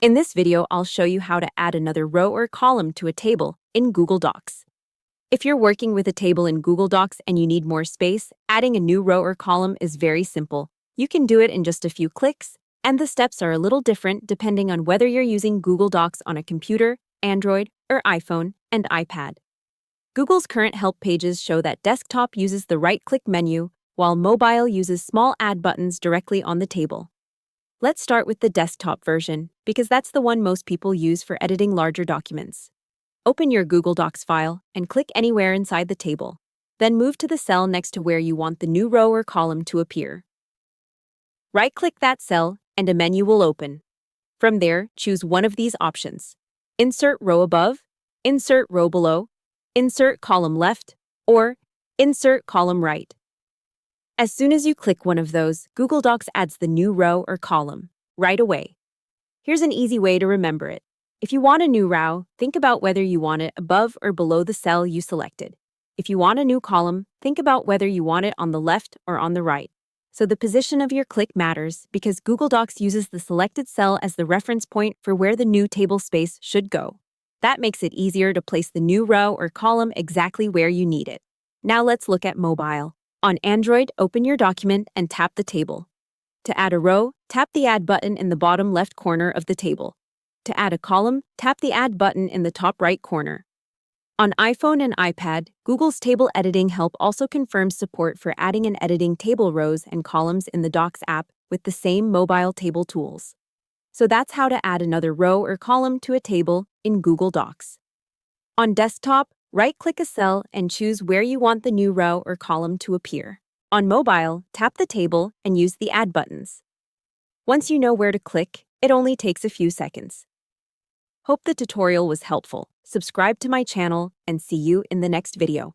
In this video, I'll show you how to add another row or column to a table in Google Docs. If you're working with a table in Google Docs and you need more space, adding a new row or column is very simple. You can do it in just a few clicks, and the steps are a little different depending on whether you're using Google Docs on a computer, Android, or iPhone and iPad. Google's current help pages show that desktop uses the right-click menu, while mobile uses small add buttons directly on the table. Let's start with the desktop version, because that's the one most people use for editing larger documents. Open your Google Docs file and click anywhere inside the table. Then move to the cell next to where you want the new row or column to appear. Right-click that cell and a menu will open. From there, choose one of these options: Insert row above, Insert row below, Insert column left, or Insert column right. As soon as you click one of those, Google Docs adds the new row or column right away. Here's an easy way to remember it. If you want a new row, think about whether you want it above or below the cell you selected. If you want a new column, think about whether you want it on the left or on the right. So the position of your click matters because Google Docs uses the selected cell as the reference point for where the new table space should go. That makes it easier to place the new row or column exactly where you need it. Now let's look at mobile. On Android, open your document and tap the table. To add a row, tap the Add button in the bottom left corner of the table. To add a column, tap the Add button in the top right corner. On iPhone and iPad, Google's Table Editing help also confirms support for adding and editing table rows and columns in the Docs app with the same mobile table tools. So that's how to add another row or column to a table in Google Docs. On desktop, right-click a cell and choose where you want the new row or column to appear. On mobile, tap the table and use the Add buttons. Once you know where to click, it only takes a few seconds. Hope the tutorial was helpful. Subscribe to my channel and see you in the next video.